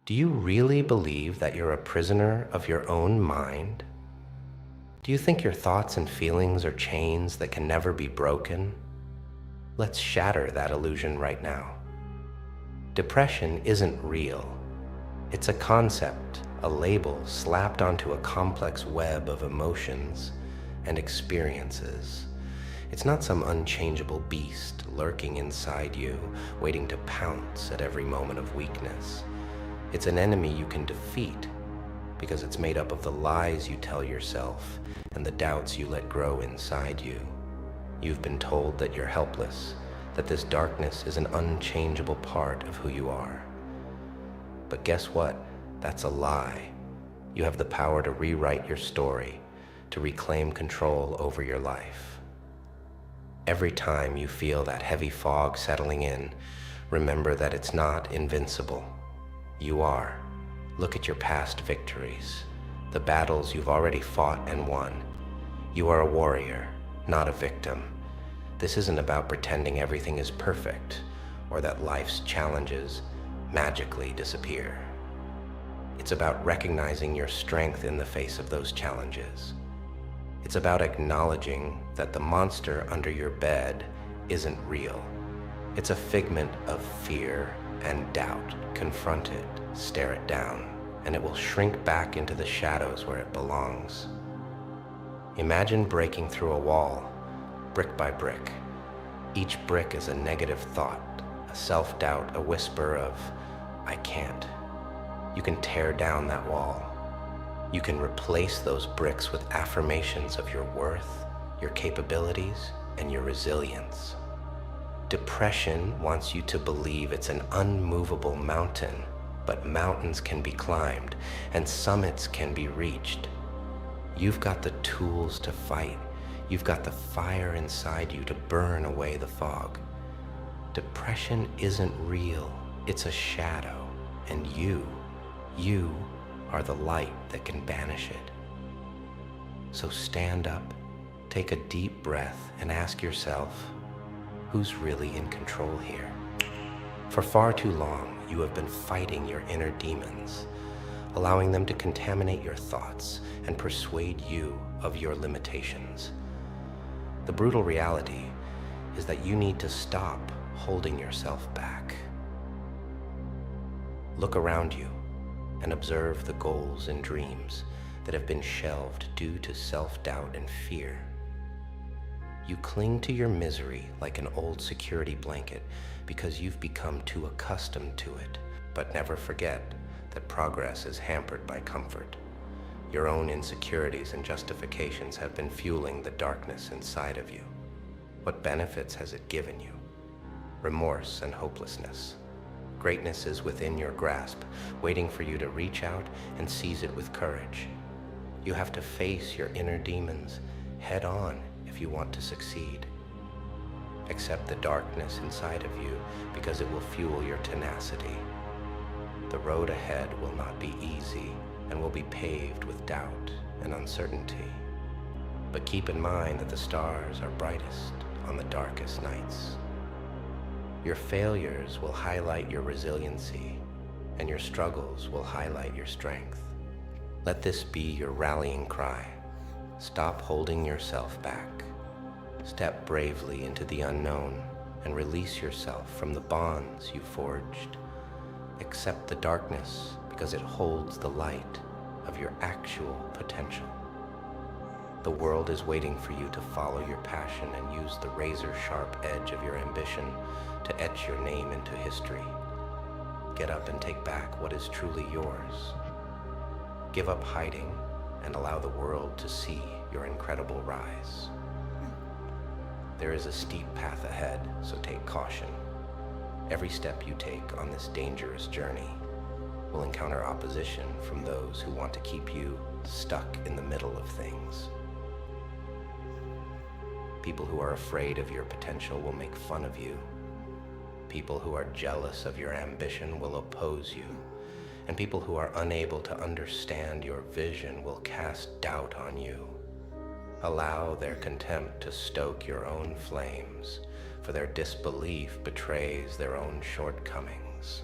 Do you really believe that you're a prisoner of your own mind? Do you think your thoughts and feelings are chains that can never be broken? Let's shatter that illusion right now. Depression isn't real. It's a concept, a label slapped onto a complex web of emotions and experiences. It's not some unchangeable beast lurking inside you, waiting to pounce at every moment of weakness. It's an enemy you can defeat because it's made up of the lies you tell yourself and the doubts you let grow inside you. You've been told that you're helpless, that this darkness is an unchangeable part of who you are. But guess what? That's a lie. You have the power to rewrite your story, to reclaim control over your life. Every time you feel that heavy fog settling in, remember that it's not invincible. You are. Look at your past victories, the battles you've already fought and won. You are a warrior, not a victim. This isn't about pretending everything is perfect or that life's challenges magically disappear. It's about recognizing your strength in the face of those challenges. It's about acknowledging that the monster under your bed isn't real. It's a figment of fear and doubt. Confront it, stare it down, and it will shrink back into the shadows where it belongs. Imagine breaking through a wall, brick by brick. Each brick is a negative thought, a self-doubt, a whisper of, "I can't." You can tear down that wall. You can replace those bricks with affirmations of your worth, your capabilities, and your resilience. Depression wants you to believe it's an unmovable mountain, but mountains can be climbed and summits can be reached. You've got the tools to fight. You've got the fire inside you to burn away the fog. Depression isn't real. It's a shadow, and you are the light that can banish it. So stand up, take a deep breath, and ask yourself, who's really in control here? For far too long, you have been fighting your inner demons, allowing them to contaminate your thoughts and persuade you of your limitations. The brutal reality is that you need to stop holding yourself back. Look around you and observe the goals and dreams that have been shelved due to self-doubt and fear. You cling to your misery like an old security blanket because you've become too accustomed to it. But never forget that progress is hampered by comfort. Your own insecurities and justifications have been fueling the darkness inside of you. What benefits has it given you? Remorse and hopelessness. Greatness is within your grasp, waiting for you to reach out and seize it with courage. You have to face your inner demons head on if you want to succeed. Accept the darkness inside of you because it will fuel your tenacity. The road ahead will not be easy and will be paved with doubt and uncertainty. But keep in mind that the stars are brightest on the darkest nights. Your failures will highlight your resiliency, and your struggles will highlight your strength. Let this be your rallying cry. Stop holding yourself back. Step bravely into the unknown and release yourself from the bonds you forged. Accept the darkness because it holds the light of your actual potential. The world is waiting for you to follow your passion and use the razor-sharp edge of your ambition to etch your name into history. Get up and take back what is truly yours. Give up hiding and allow the world to see your incredible rise. There is a steep path ahead, so take caution. Every step you take on this dangerous journey will encounter opposition from those who want to keep you stuck in the middle of things. People who are afraid of your potential will make fun of you. People who are jealous of your ambition will oppose you. And people who are unable to understand your vision will cast doubt on you. Allow their contempt to stoke your own flames, for their disbelief betrays their own shortcomings.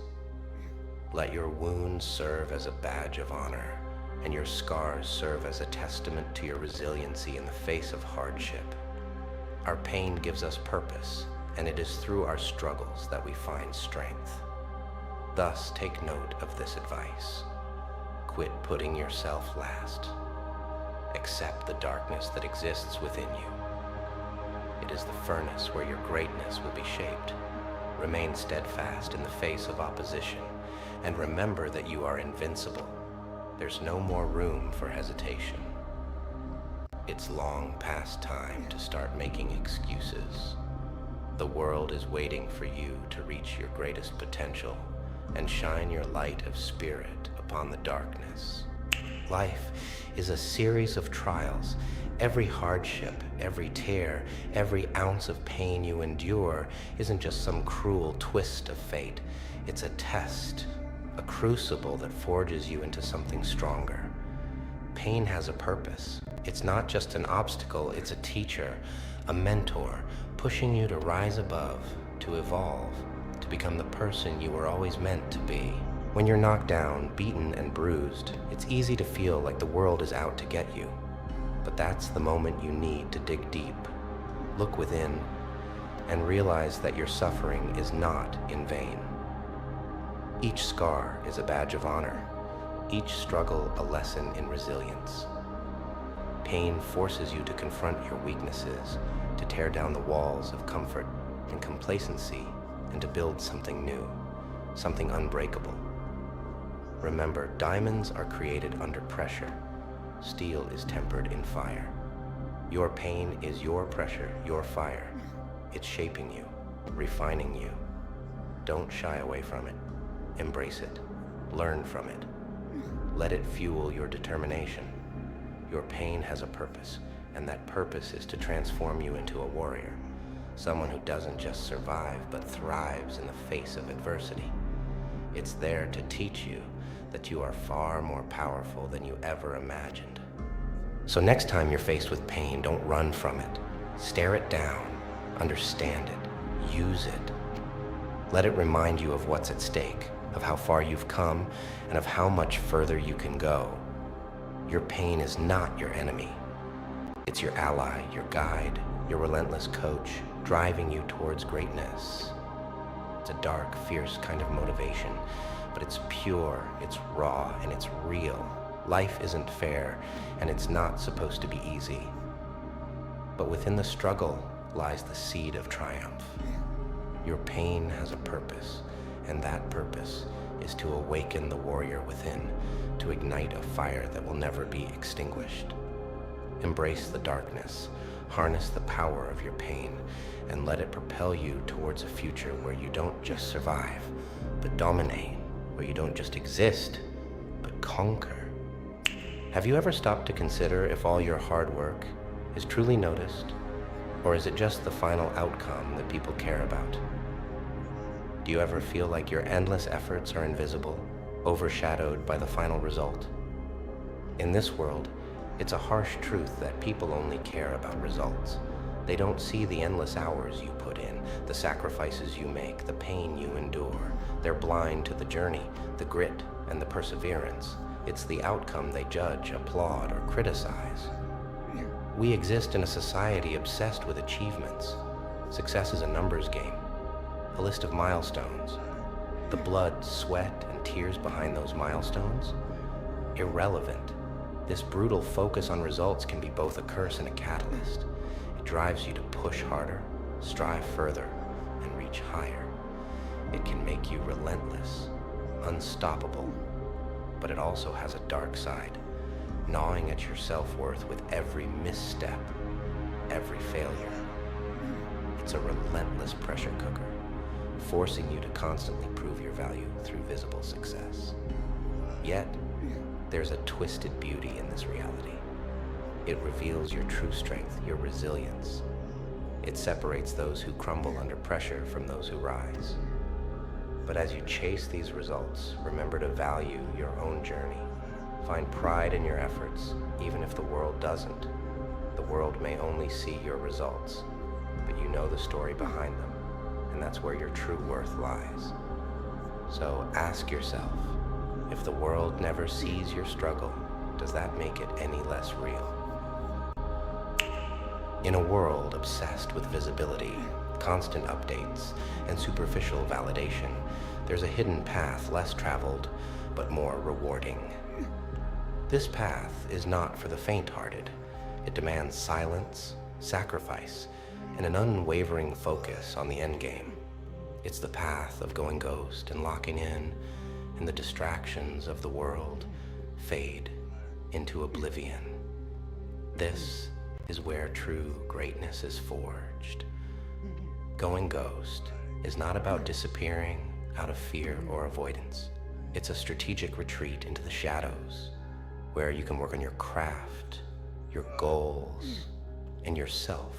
Let your wounds serve as a badge of honor, and your scars serve as a testament to your resiliency in the face of hardship. Our pain gives us purpose, and it is through our struggles that we find strength. Thus, take note of this advice. Quit putting yourself last. Accept the darkness that exists within you. It is the furnace where your greatness will be shaped. Remain steadfast in the face of opposition, and remember that you are invincible. There's no more room for hesitation. It's long past time to start making excuses. The world is waiting for you to reach your greatest potential and shine your light of spirit upon the darkness. Life is a series of trials. Every hardship, every tear, every ounce of pain you endure isn't just some cruel twist of fate. It's a test, a crucible that forges you into something stronger. Pain has a purpose. It's not just an obstacle, it's a teacher, a mentor, pushing you to rise above, to evolve, to become the person you were always meant to be. When you're knocked down, beaten, and bruised, it's easy to feel like the world is out to get you. But that's the moment you need to dig deep, look within, and realize that your suffering is not in vain. Each scar is a badge of honor, each struggle a lesson in resilience. Pain forces you to confront your weaknesses, to tear down the walls of comfort and complacency, and to build something new, something unbreakable. Remember, diamonds are created under pressure. Steel is tempered in fire. Your pain is your pressure, your fire. It's shaping you, refining you. Don't shy away from it. Embrace it. Learn from it. Let it fuel your determination. Your pain has a purpose, and that purpose is to transform you into a warrior, someone who doesn't just survive, but thrives in the face of adversity. It's there to teach you that you are far more powerful than you ever imagined. So next time you're faced with pain, don't run from it. Stare it down, understand it, use it. Let it remind you of what's at stake, of how far you've come, and of how much further you can go. Your pain is not your enemy. It's your ally, your guide, your relentless coach, driving you towards greatness. It's a dark, fierce kind of motivation, but it's pure, it's raw, and it's real. Life isn't fair, and it's not supposed to be easy. But within the struggle lies the seed of triumph. Your pain has a purpose, and that purpose is to awaken the warrior within, to ignite a fire that will never be extinguished. Embrace the darkness, harness the power of your pain, and let it propel you towards a future where you don't just survive, but dominate, where you don't just exist, but conquer. Have you ever stopped to consider if all your hard work is truly noticed, or is it just the final outcome that people care about? Do you ever feel like your endless efforts are invisible, overshadowed by the final result? In this world, it's a harsh truth that people only care about results. They don't see the endless hours you put in, the sacrifices you make, the pain you endure. They're blind to the journey, the grit, and the perseverance. It's the outcome they judge, applaud, or criticize. We exist in a society obsessed with achievements. Success is a numbers game, a list of milestones. The blood, sweat, and tears behind those milestones? Irrelevant. This brutal focus on results can be both a curse and a catalyst. It drives you to push harder, strive further, and reach higher. It can make you relentless, unstoppable, but it also has a dark side, gnawing at your self-worth with every misstep, every failure. It's a relentless pressure cooker, forcing you to constantly prove your value through visible success. Yet, there's a twisted beauty in this reality. It reveals your true strength, your resilience. It separates those who crumble under pressure from those who rise. But as you chase these results, remember to value your own journey. Find pride in your efforts, even if the world doesn't. The world may only see your results, but you know the story behind them, and that's where your true worth lies. So ask yourself, if the world never sees your struggle, does that make it any less real? In a world obsessed with visibility, constant updates, and superficial validation, there's a hidden path less traveled, but more rewarding. This path is not for the faint-hearted. It demands silence, sacrifice, and an unwavering focus on the endgame. It's the path of going ghost and locking in, and the distractions of the world fade into oblivion. This is where true greatness is forged. Going ghost is not about disappearing out of fear or avoidance. It's a strategic retreat into the shadows, where you can work on your craft, your goals, and yourself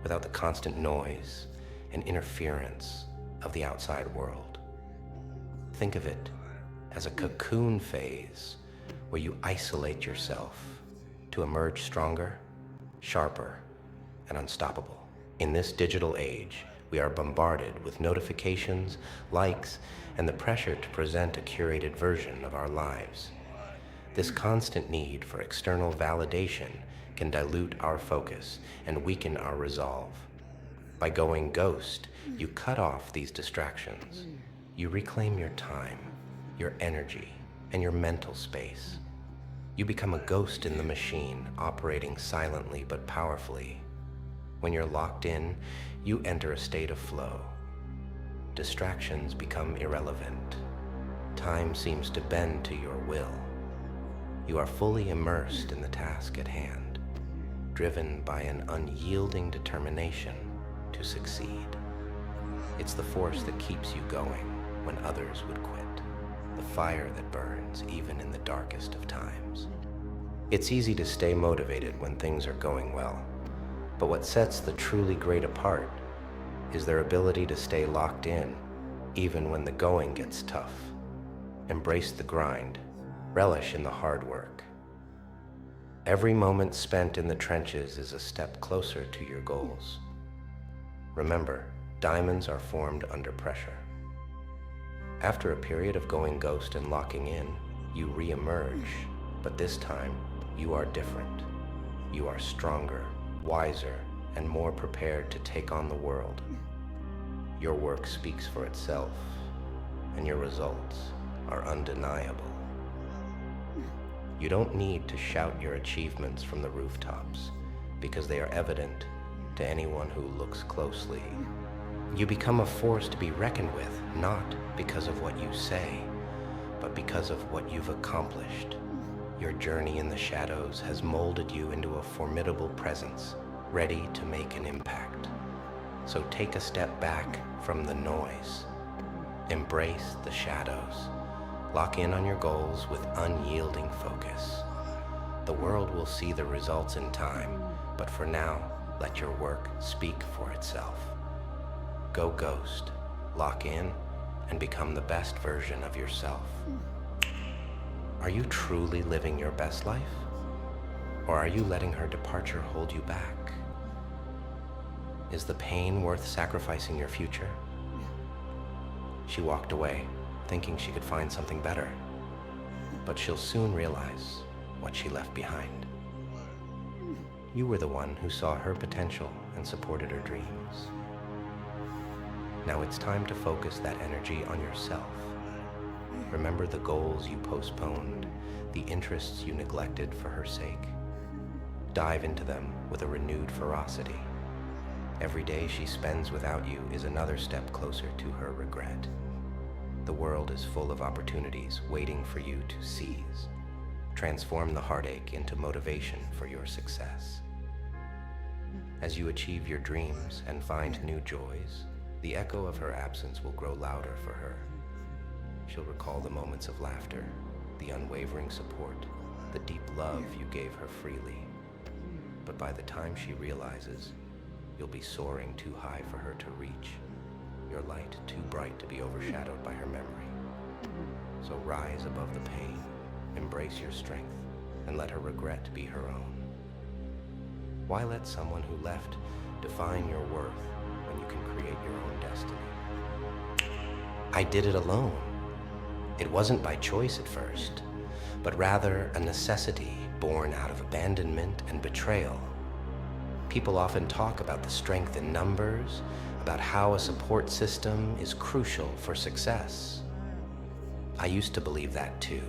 without the constant noise and interference of the outside world. Think of it as a cocoon phase where you isolate yourself to emerge stronger, sharper, and unstoppable. In this digital age, we are bombarded with notifications, likes, and the pressure to present a curated version of our lives. This constant need for external validation can dilute our focus and weaken our resolve. By going ghost, you cut off these distractions. You reclaim your time, your energy, and your mental space. You become a ghost in the machine, operating silently but powerfully. When you're locked in, you enter a state of flow. Distractions become irrelevant. Time seems to bend to your will. You are fully immersed in the task at hand, driven by an unyielding determination to succeed. It's the force that keeps you going when others would quit, the fire that burns even in the darkest of times. It's easy to stay motivated when things are going well, but what sets the truly great apart is their ability to stay locked in even when the going gets tough. Embrace the grind, relish in the hard work. Every moment spent in the trenches is a step closer to your goals. Remember, diamonds are formed under pressure. After a period of going ghost and locking in, you re-emerge, but this time, you are different. You are stronger, wiser, and more prepared to take on the world. Your work speaks for itself, and your results are undeniable. You don't need to shout your achievements from the rooftops, because they are evident to anyone who looks closely. You become a force to be reckoned with, not because of what you say, but because of what you've accomplished. Your journey in the shadows has molded you into a formidable presence, ready to make an impact. So take a step back from the noise. Embrace the shadows. Lock in on your goals with unyielding focus. The world will see the results in time, but for now, let your work speak for itself. Go ghost, lock in, and become the best version of yourself. Are you truly living your best life? Or are you letting her departure hold you back? Is the pain worth sacrificing your future? She walked away, thinking she could find something better, but she'll soon realize what she left behind. You were the one who saw her potential and supported her dreams. Now it's time to focus that energy on yourself. Remember the goals you postponed, the interests you neglected for her sake. Dive into them with a renewed ferocity. Every day she spends without you is another step closer to her regret. The world is full of opportunities waiting for you to seize. Transform the heartache into motivation for your success. As you achieve your dreams and find new joys, the echo of her absence will grow louder for her. She'll recall the moments of laughter, the unwavering support, the deep love you gave her freely. But by the time she realizes, you'll be soaring too high for her to reach, your light too bright to be overshadowed by her memory. So rise above the pain, embrace your strength, and let her regret be her own. Why let someone who left define your worth when you can create your own destiny? I did it alone. It wasn't by choice at first, but rather a necessity born out of abandonment and betrayal. People often talk about the strength in numbers, about how a support system is crucial for success. I used to believe that too,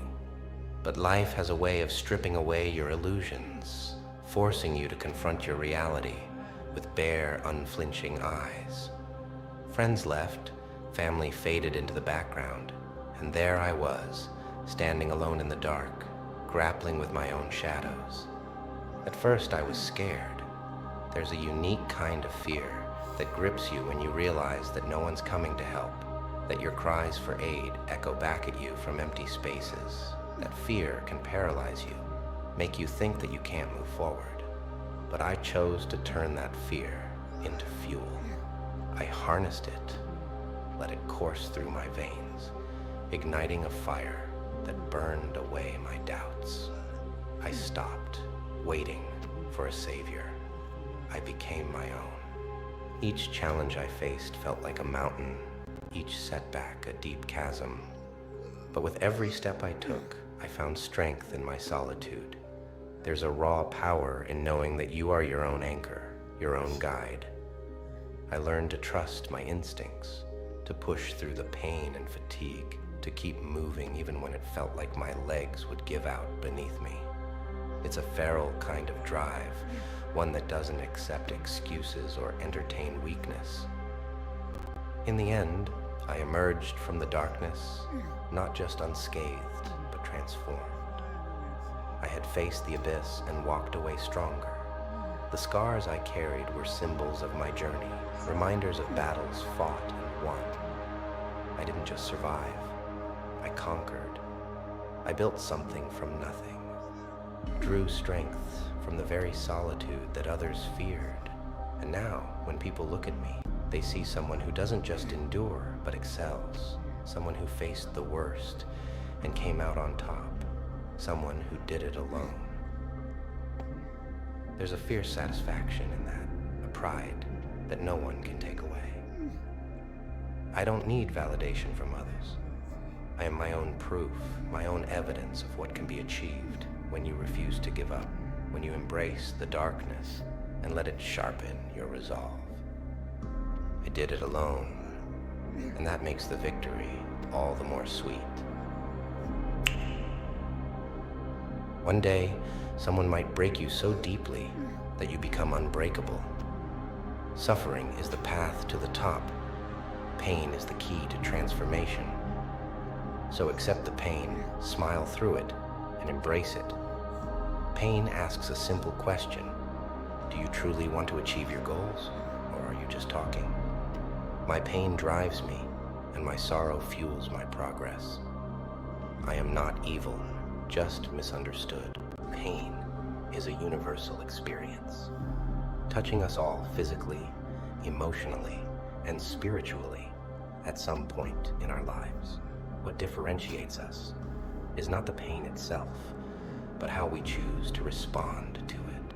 but life has a way of stripping away your illusions, forcing you to confront your reality with bare, unflinching eyes. Friends left, family faded into the background, and there I was, standing alone in the dark, grappling with my own shadows. At first I was scared. There's a unique kind of fear that grips you when you realize that no one's coming to help, that your cries for aid echo back at you from empty spaces. That fear can paralyze you, make you think that you can't move forward. But I chose to turn that fear into fuel. I harnessed it, let it course through my veins, igniting a fire that burned away my doubts. I stopped waiting for a savior. I became my own. Each challenge I faced felt like a mountain, each setback a deep chasm. But with every step I took, I found strength in my solitude. There's a raw power in knowing that you are your own anchor, your own guide. I learned to trust my instincts, to push through the pain and fatigue, to keep moving even when it felt like my legs would give out beneath me. It's a feral kind of drive, one that doesn't accept excuses or entertain weakness. In the end, I emerged from the darkness, not just unscathed, but transformed. I had faced the abyss and walked away stronger. The scars I carried were symbols of my journey, reminders of battles fought and won. I didn't just survive, I conquered. I built something from nothing, drew strength from the very solitude that others feared. And now, when people look at me, they see someone who doesn't just endure, but excels. Someone who faced the worst and came out on top. Someone who did it alone. There's a fierce satisfaction in that, a pride that no one can take away. I don't need validation from others. I am my own proof, my own evidence of what can be achieved when you refuse to give up, when you embrace the darkness and let it sharpen your resolve. I did it alone, and that makes the victory all the more sweet. One day, someone might break you so deeply that you become unbreakable. Suffering is the path to the top. Pain is the key to transformation. So accept the pain, smile through it, and embrace it. Pain asks a simple question. Do you truly want to achieve your goals, or are you just talking? My pain drives me, and my sorrow fuels my progress. I am not evil, just misunderstood. Pain is a universal experience, touching us all physically, emotionally, and spiritually at some point in our lives. What differentiates us is not the pain itself, but how we choose to respond to it.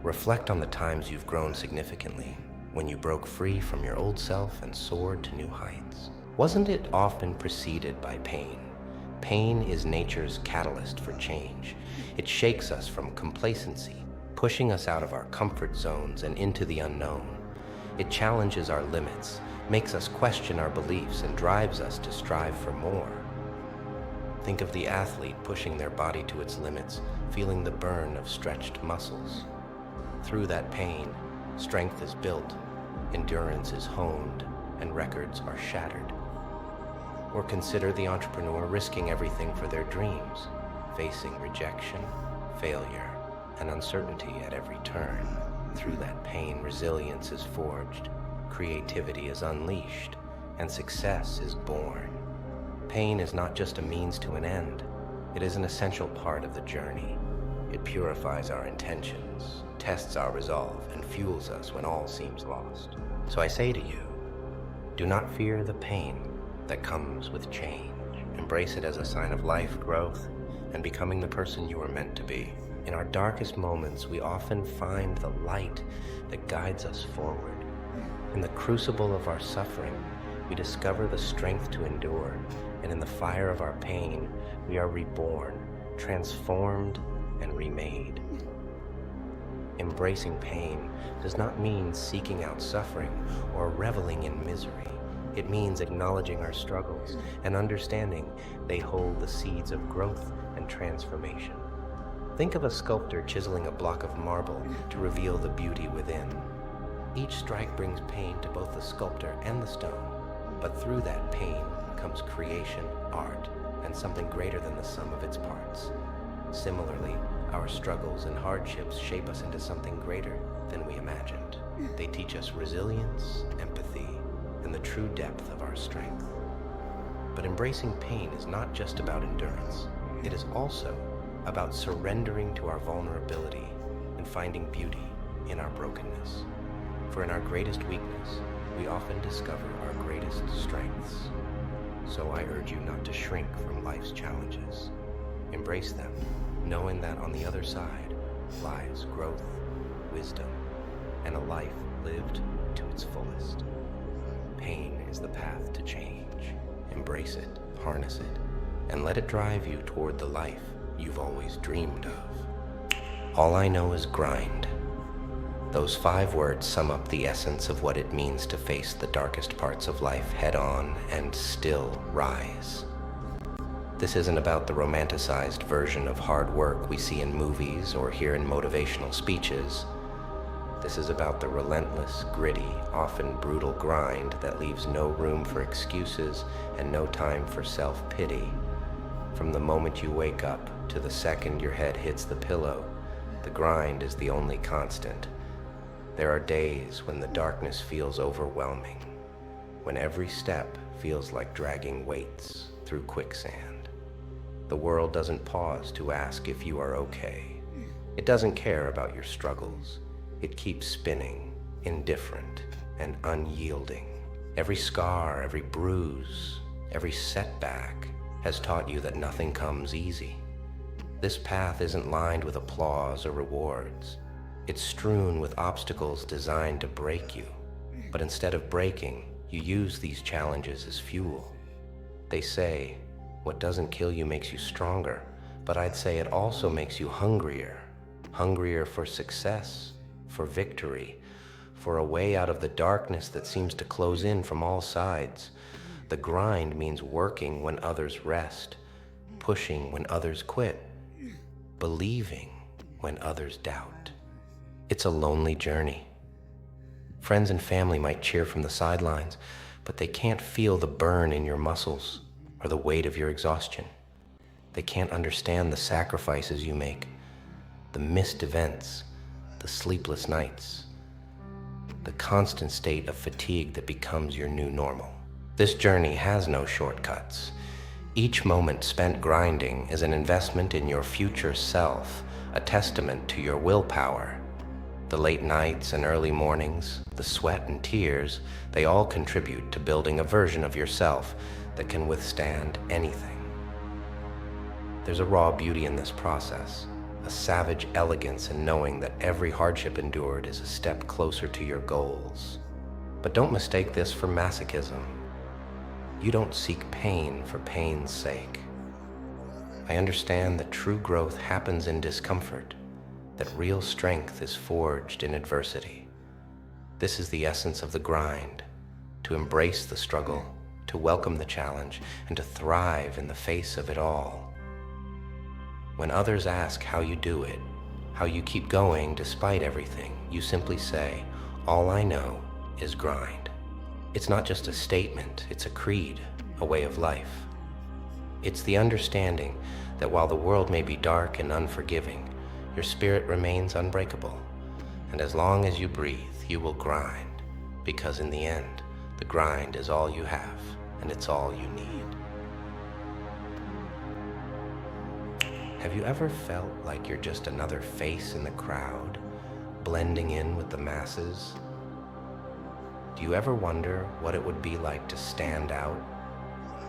Reflect on the times you've grown significantly, when you broke free from your old self and soared to new heights. Wasn't it often preceded by pain? Pain is nature's catalyst for change. It shakes us from complacency, pushing us out of our comfort zones and into the unknown. It challenges our limits, makes us question our beliefs, and drives us to strive for more. Think of the athlete pushing their body to its limits, feeling the burn of stretched muscles. Through that pain, strength is built, endurance is honed, and records are shattered. Or consider the entrepreneur risking everything for their dreams, facing rejection, failure, and uncertainty at every turn. Through that pain, resilience is forged, creativity is unleashed, and success is born. Pain is not just a means to an end. It is an essential part of the journey. It purifies our intentions, tests our resolve, and fuels us when all seems lost. So I say to you, do not fear the pain that comes with change. Embrace it as a sign of life, growth, and becoming the person you are meant to be. In our darkest moments, we often find the light that guides us forward. In the crucible of our suffering, We discover the strength to endure, and in the fire of our pain, we are reborn, transformed, and remade. Embracing pain does not mean seeking out suffering or reveling in misery. It means acknowledging our struggles and understanding they hold the seeds of growth and transformation. Think of a sculptor chiseling a block of marble to reveal the beauty within. Each strike brings pain to both the sculptor and the stone, but through that pain comes creation, art, and something greater than the sum of its parts. Similarly, our struggles and hardships shape us into something greater than we imagined. They teach us resilience, empathy, and the true depth of our strength. But embracing pain is not just about endurance. It is also about surrendering to our vulnerability and finding beauty in our brokenness. For in our greatest weakness, we often discover our greatest strengths. So I urge you not to shrink from life's challenges. Embrace them, knowing that on the other side lies growth, wisdom, and a life lived to its fullest. Pain is the path to change. Embrace it, harness it, and let it drive you toward the life you've always dreamed of. All I know is grind. Those 5 words sum up the essence of what it means to face the darkest parts of life head on and still rise. This isn't about the romanticized version of hard work we see in movies or hear in motivational speeches. This is about the relentless, gritty, often brutal grind that leaves no room for excuses and no time for self-pity. From the moment you wake up to the second your head hits the pillow, the grind is the only constant. There are days when the darkness feels overwhelming, when every step feels like dragging weights through quicksand. The world doesn't pause to ask if you are okay. It doesn't care about your struggles. It keeps spinning, indifferent and unyielding. Every scar, every bruise, every setback has taught you that nothing comes easy. This path isn't lined with applause or rewards. It's strewn with obstacles designed to break you. But instead of breaking, you use these challenges as fuel. They say, what doesn't kill you makes you stronger, but I'd say it also makes you hungrier. Hungrier for success, for victory, for a way out of the darkness that seems to close in from all sides. The grind means working when others rest, pushing when others quit, believing when others doubt. It's a lonely journey. Friends and family might cheer from the sidelines, but they can't feel the burn in your muscles or the weight of your exhaustion. They can't understand the sacrifices you make, the missed events, the sleepless nights, the constant state of fatigue that becomes your new normal. This journey has no shortcuts. Each moment spent grinding is an investment in your future self, a testament to your willpower. The late nights and early mornings, the sweat and tears, they all contribute to building a version of yourself that can withstand anything. There's a raw beauty in this process, a savage elegance in knowing that every hardship endured is a step closer to your goals. But don't mistake this for masochism. You don't seek pain for pain's sake. I understand that true growth happens in discomfort, that real strength is forged in adversity. This is the essence of the grind, to embrace the struggle, to welcome the challenge, and to thrive in the face of it all. When others ask how you do it, how you keep going despite everything, you simply say, all I know is grind. It's not just a statement, it's a creed, a way of life. It's the understanding that while the world may be dark and unforgiving, your spirit remains unbreakable, and as long as you breathe, you will grind, because in the end, the grind is all you have, and it's all you need. Have you ever felt like you're just another face in the crowd, blending in with the masses? Do you ever wonder what it would be like to stand out,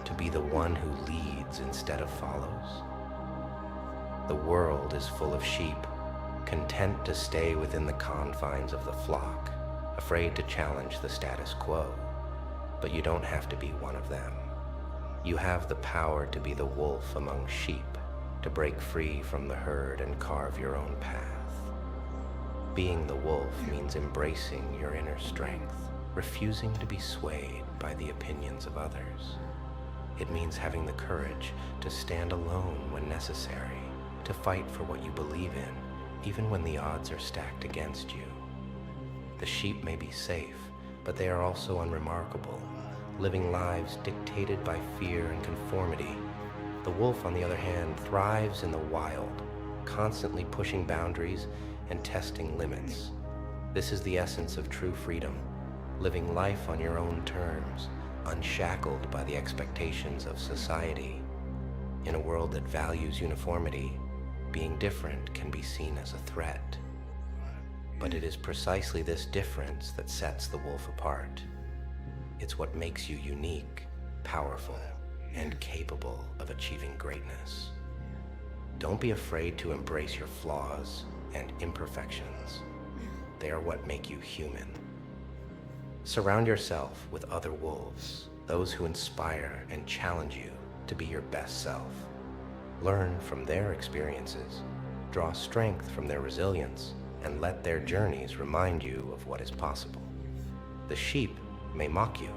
to be the one who leads instead of follows? The world is full of sheep, content to stay within the confines of the flock, afraid to challenge the status quo. But you don't have to be one of them. You have the power to be the wolf among sheep, to break free from the herd and carve your own path. Being the wolf means embracing your inner strength, refusing to be swayed by the opinions of others. It means having the courage to stand alone when necessary, to fight for what you believe in, even when the odds are stacked against you. The sheep may be safe, but they are also unremarkable, living lives dictated by fear and conformity. The wolf, on the other hand, thrives in the wild, constantly pushing boundaries and testing limits. This is the essence of true freedom, living life on your own terms, unshackled by the expectations of society. In a world that values uniformity, being different can be seen as a threat. But it is precisely this difference that sets the wolf apart. It's what makes you unique, powerful, and capable of achieving greatness. Don't be afraid to embrace your flaws and imperfections. They are what make you human. Surround yourself with other wolves, those who inspire and challenge you to be your best self. Learn from their experiences, draw strength from their resilience, and let their journeys remind you of what is possible. The sheep may mock you.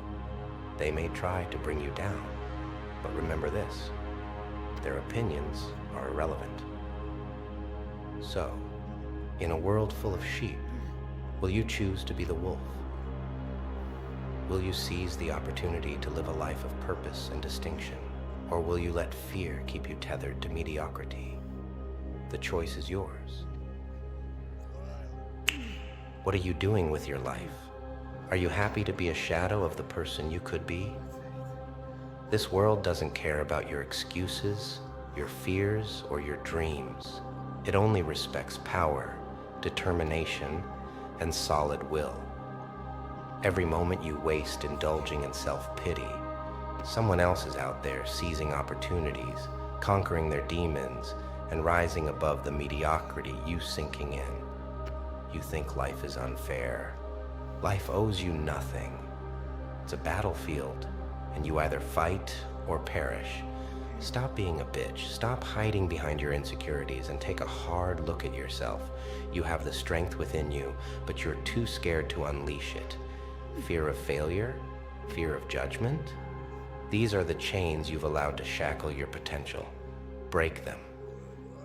They may try to bring you down. But remember this, their opinions are irrelevant. So, in a world full of sheep, will you choose to be the wolf? Will you seize the opportunity to live a life of purpose and distinction? Or will you let fear keep you tethered to mediocrity? The choice is yours. What are you doing with your life? Are you happy to be a shadow of the person you could be? This world doesn't care about your excuses, your fears, or your dreams. It only respects power, determination, and solid will. Every moment you waste indulging in self-pity, someone else is out there seizing opportunities, conquering their demons, and rising above the mediocrity you sinking in. You think life is unfair. Life owes you nothing. It's a battlefield, and you either fight or perish. Stop being a bitch. Stop hiding behind your insecurities and take a hard look at yourself. You have the strength within you, but you're too scared to unleash it. Fear of failure? Fear of judgment? These are the chains you've allowed to shackle your potential. Break them.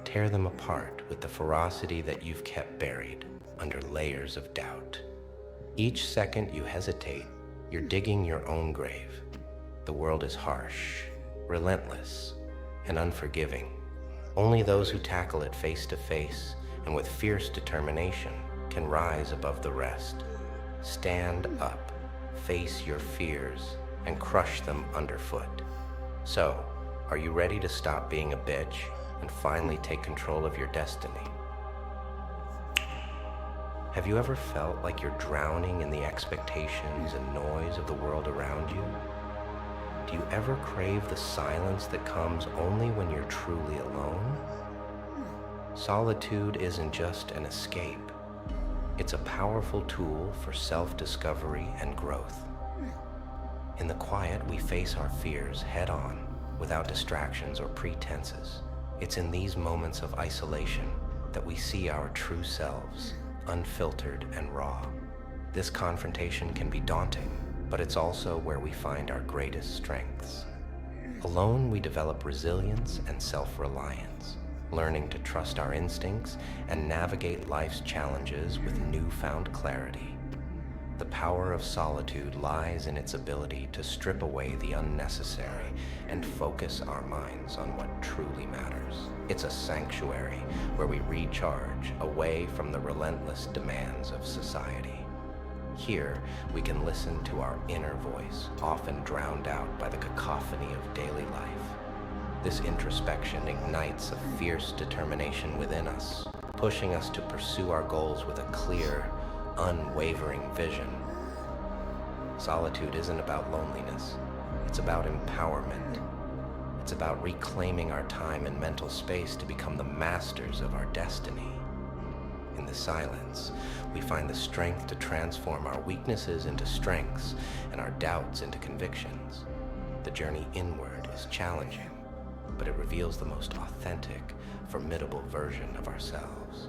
Tear them apart with the ferocity that you've kept buried under layers of doubt. Each second you hesitate, you're digging your own grave. The world is harsh, relentless, and unforgiving. Only those who tackle it face to face and with fierce determination can rise above the rest. Stand up, face your fears, and crush them underfoot. So, are you ready to stop being a bitch and finally take control of your destiny? Have you ever felt like you're drowning in the expectations and noise of the world around you? Do you ever crave the silence that comes only when you're truly alone? Solitude isn't just an escape. It's a powerful tool for self-discovery and growth. In the quiet, we face our fears head-on, without distractions or pretenses. It's in these moments of isolation that we see our true selves, unfiltered and raw. This confrontation can be daunting, but it's also where we find our greatest strengths. Alone, we develop resilience and self-reliance, learning to trust our instincts and navigate life's challenges with newfound clarity. The power of solitude lies in its ability to strip away the unnecessary and focus our minds on what truly matters. It's a sanctuary where we recharge away from the relentless demands of society. Here, we can listen to our inner voice, often drowned out by the cacophony of daily life. This introspection ignites a fierce determination within us, pushing us to pursue our goals with a clear, unwavering vision. Solitude isn't about loneliness. It's about empowerment. It's about reclaiming our time and mental space to become the masters of our destiny. In the silence, we find the strength to transform our weaknesses into strengths and our doubts into convictions. The journey inward is challenging, but it reveals the most authentic, formidable version of ourselves.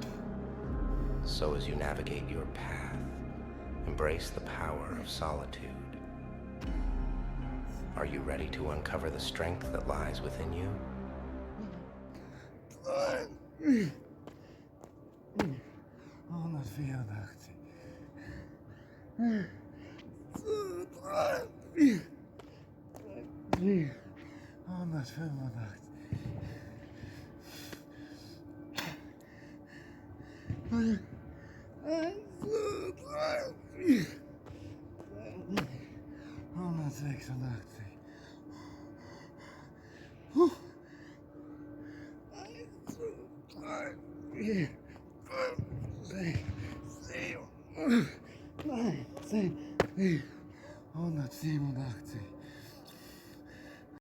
So as you navigate your path, embrace the power of solitude. Are you ready to uncover the strength that lies within you? Yeah.